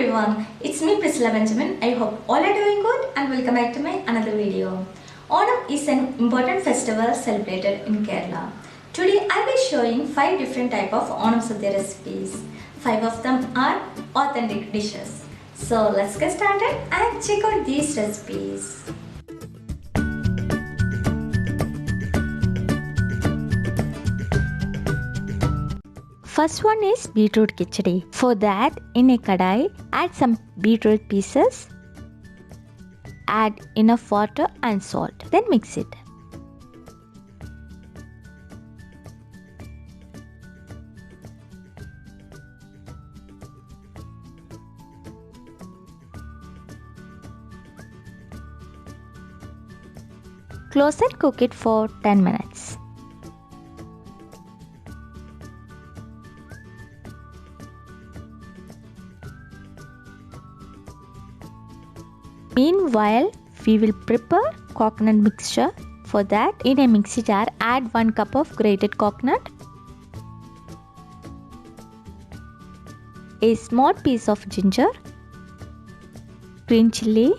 everyone, it's me Priscilla Benjamin. I hope all are doing good and welcome back to my another video. Onam is an important festival celebrated in Kerala. Today I will be showing 5 different type of Onam Sadhya recipes. 5 of them are authentic dishes. So let's get started and check out these recipes. First one is beetroot khichdi. For that, in a kadai, add some beetroot pieces, add enough water and salt, then mix it. Close and cook it for 10 minutes. Meanwhile, we will prepare coconut mixture. For that, in a mixie jar, add 1 cup of grated coconut, a small piece of ginger, green chilli,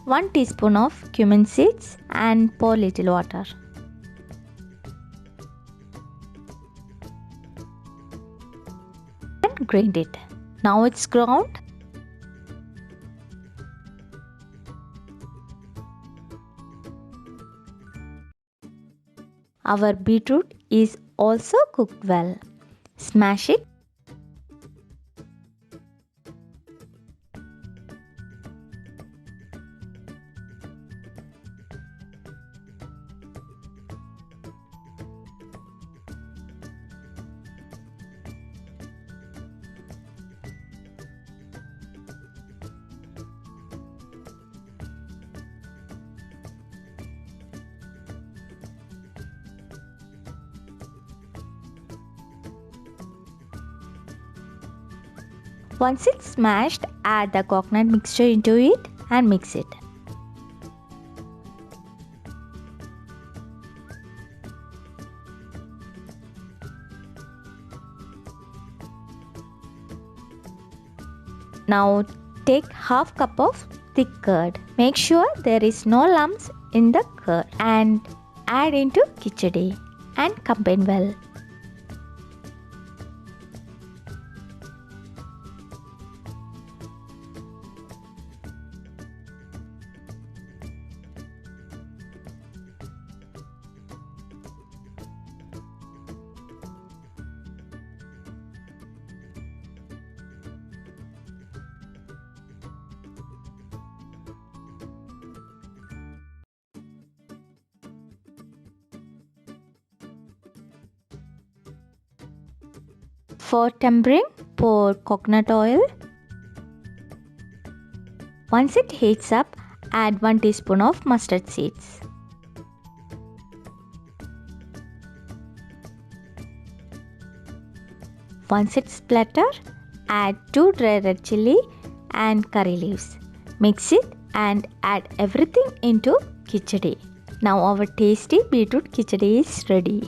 1 teaspoon of cumin seeds and pour little water. And grind it. Now it's ground. Our beetroot is also cooked well. Smash it. Once it's smashed, add the coconut mixture into it and mix it. Now take half cup of thick curd. Make sure there is no lumps in the curd and add into khichdi and combine well. For tempering, pour coconut oil. Once it heats up, add 1 teaspoon of mustard seeds. Once it's splattered, add 2 dry red chilli and curry leaves. Mix it and add everything into khichdi. Now our tasty beetroot khichdi is ready.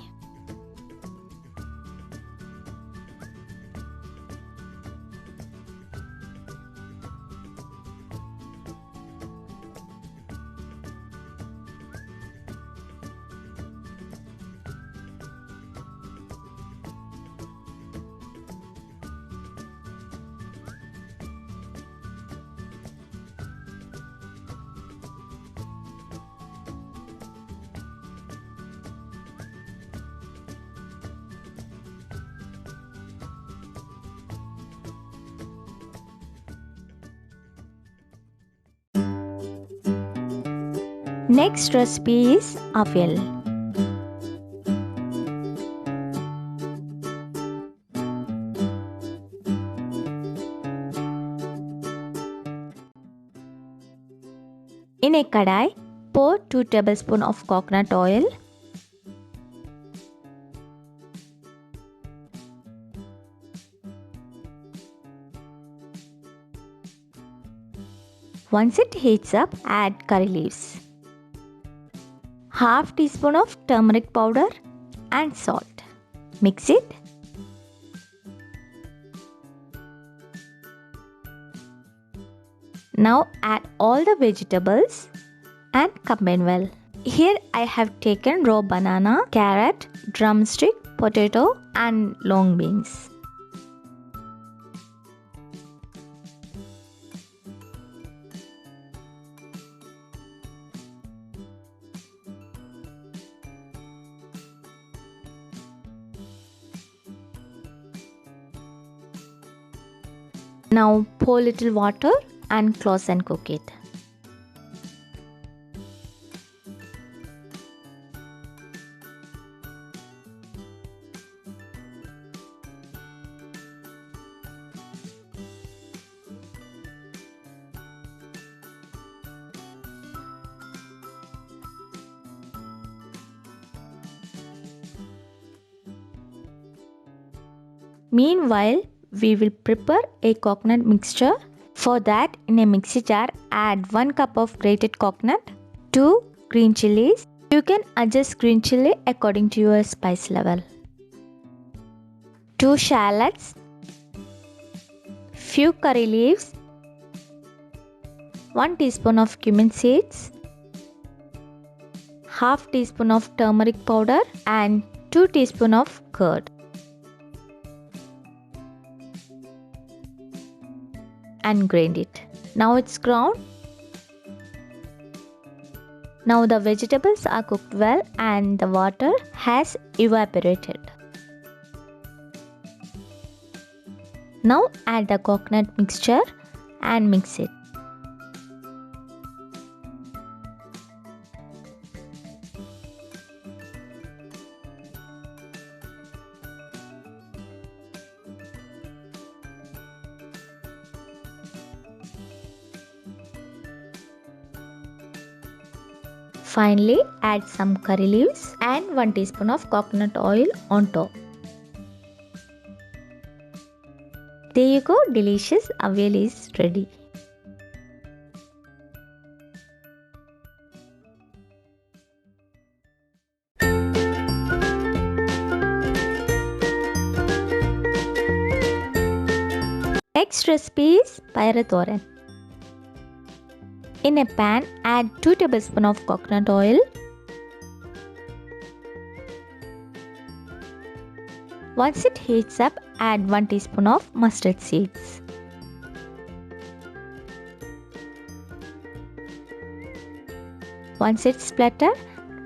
Next recipe is avial. In a kadai, pour 2 tablespoons of coconut oil. Once it heats up, add curry leaves, half teaspoon of turmeric powder and salt. Mix it. Now add all the vegetables and combine well. Here I have taken raw banana, carrot, drumstick, potato and long beans. Now pour little water and close and cook it. Meanwhile, we will prepare a coconut mixture. For that, in a mixie jar, add 1 cup of grated coconut, 2 green chilies. You can adjust green chili according to your spice level. 2 shallots, few curry leaves, 1 teaspoon of cumin seeds, half teaspoon of turmeric powder and 2 teaspoon of curd. And grind it. Now it's ground. Now the vegetables are cooked well and the water has evaporated. Now add the coconut mixture and mix it. Finally, add some curry leaves and 1 teaspoon of coconut oil on top. There you go, delicious avial is ready. Next recipe is Payara-thoran. In a pan, add 2 tablespoons of coconut oil. Once it heats up, add 1 teaspoon of mustard seeds. Once it's splattered,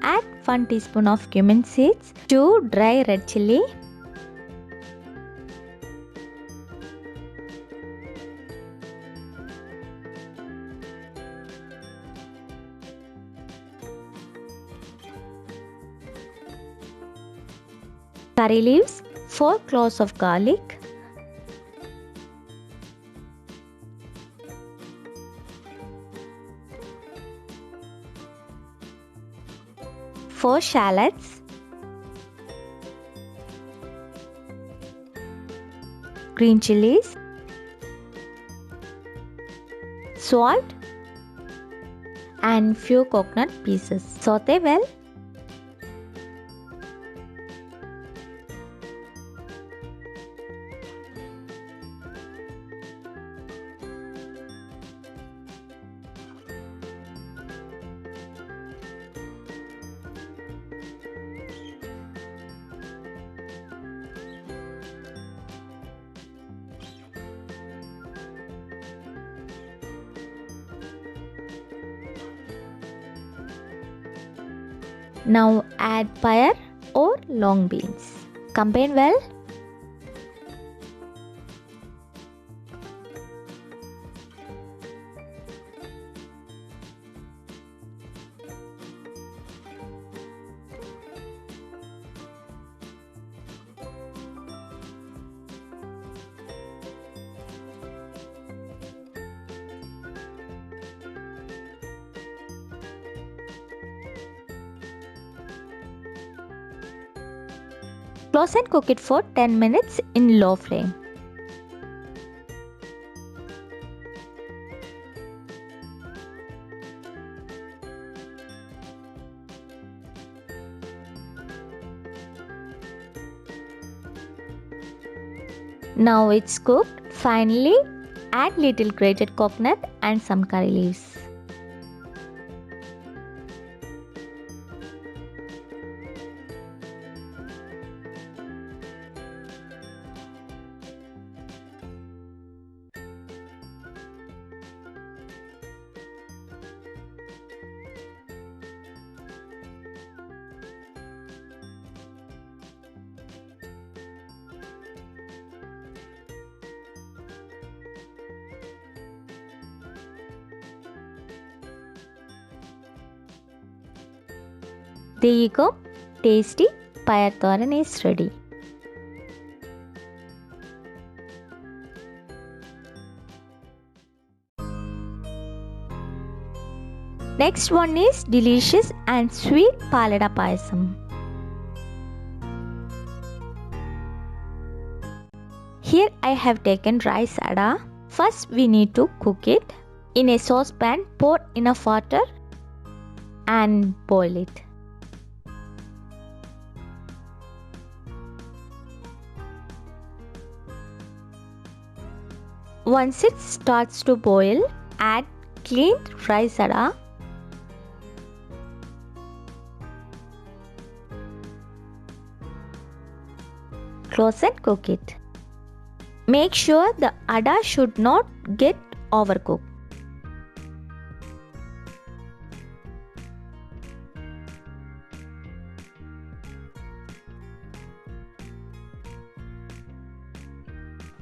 add 1 teaspoon of cumin seeds, 2 dry red chili, curry leaves, 4 cloves of garlic, four shallots, green chilies, salt and few coconut pieces. Saute well. Now add payar or long beans. Combine well. Close and cook it for 10 minutes in low flame. Now it's cooked. Finally, Add little grated coconut and some curry leaves. There you go, tasty payar thoran is ready. Next one is delicious and sweet palada payasam. Here I have taken rice ada. First we need to cook it. In a saucepan, pour enough water and boil it. Once it starts to boil, add cleaned rice ada. Close and cook it. Make sure the ada should not get overcooked.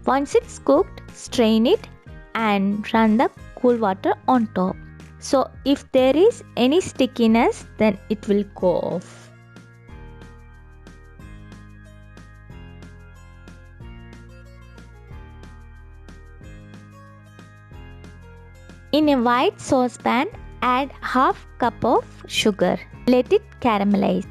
Once it's cooked, strain it and run the cool water on top. So if there is any stickiness, then it will go off. In a white saucepan, add half cup of sugar. Let it caramelize.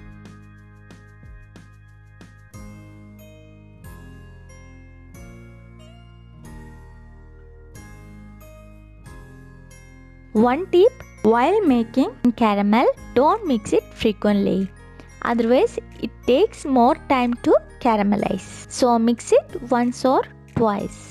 One tip, while making caramel, don't mix it frequently. Otherwise, it takes more time to caramelize. So mix it once or twice.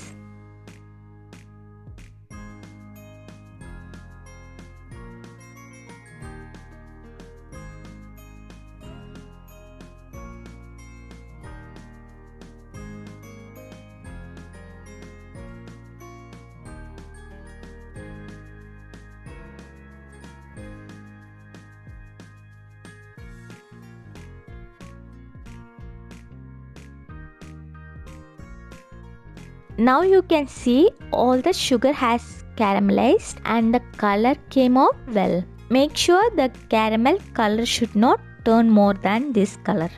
Now you can see all the sugar has caramelized and the color came out well. Make sure the caramel color should not turn more than this color.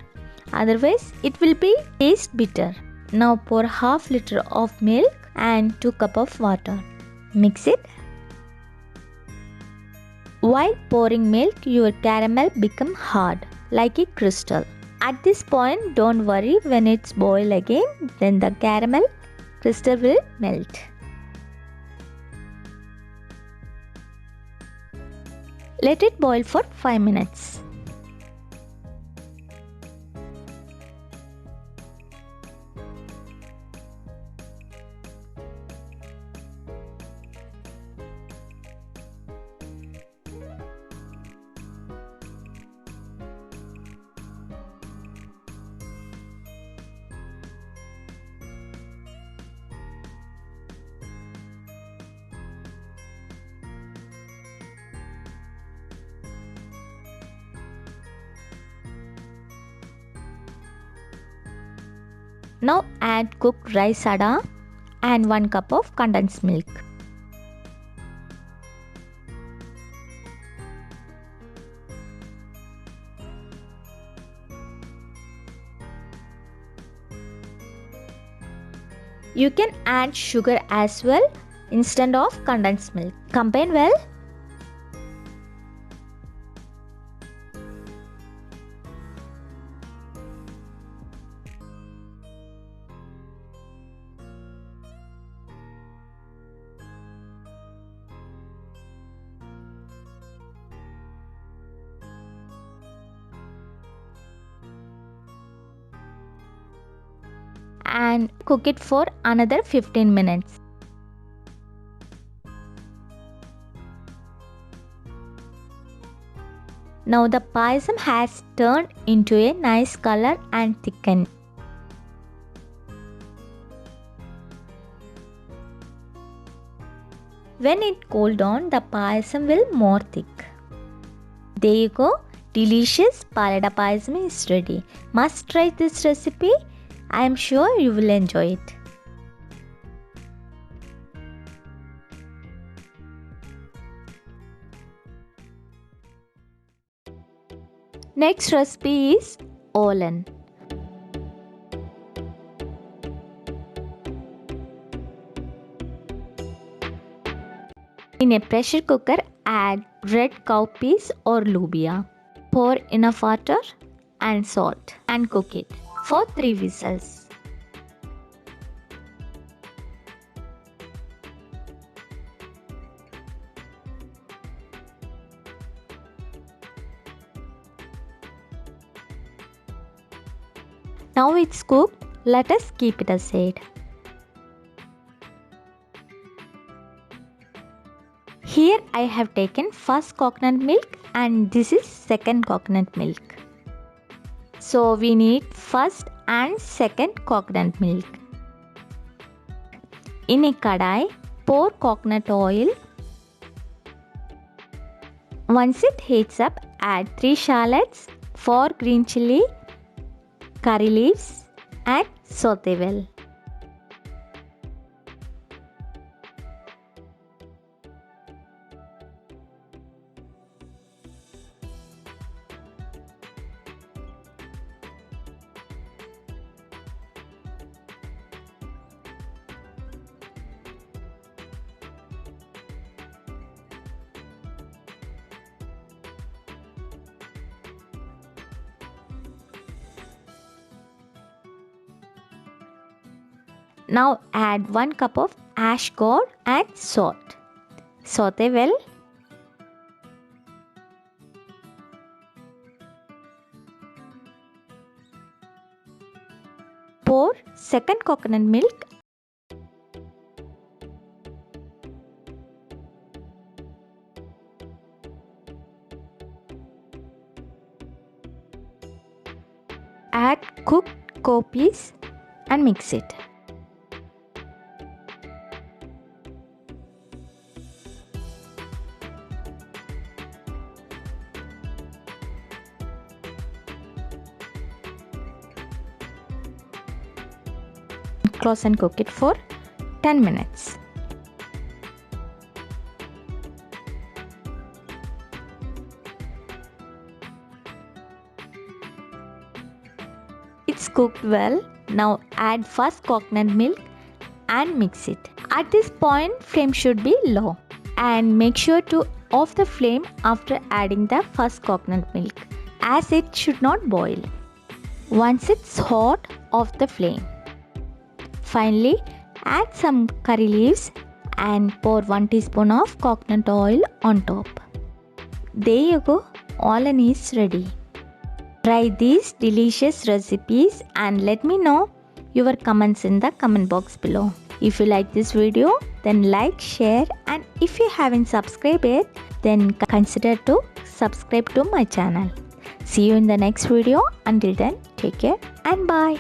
Otherwise it will be taste bitter. Now pour half liter of milk and 2 cup of water. Mix it. While pouring milk, your caramel become hard like a crystal. At this point, don't worry, when it's boil again, then the caramel crystal will melt. Let it boil for 5 minutes. Now add cooked rice ada and 1 cup of condensed milk. You can add sugar as well instead of condensed milk. Combine well. And cook it for another 15 minutes. Now the payasam has turned into a nice color and thickened. When it cooled down, the payasam will more thick. There you go. Delicious palada payasam is ready. Must try this recipe. I am sure you will enjoy it. Next recipe is Olan. In a pressure cooker, add red cowpeas or lubia. Pour enough water and salt and cook it for 3 whistles. Now it's cooked, let us keep it aside. Here I have taken first coconut milk and this is second coconut milk. So we need first and second coconut milk. In a kadai, pour coconut oil. Once it heats up, add 3 shallots, 4 green chilli, curry leaves and saute well. Now add 1 cup of ash gourd and salt. Saute well. Pour second coconut milk. Add cooked cowpeas and mix it. Close and cook it for 10 minutes. It's cooked well. Now add first coconut milk and mix it. At this point, flame should be low and make sure to off the flame after adding the first coconut milk as it should not boil. Once it's hot, off the flame. Finally, add some curry leaves and pour 1 teaspoon of coconut oil on top. There you go, Olan is ready. Try these delicious recipes and let me know your comments in the comment box below. If you like this video, then like, share, and if you haven't subscribed yet, then consider to subscribe to my channel. See you in the next video. Until then, take care and bye.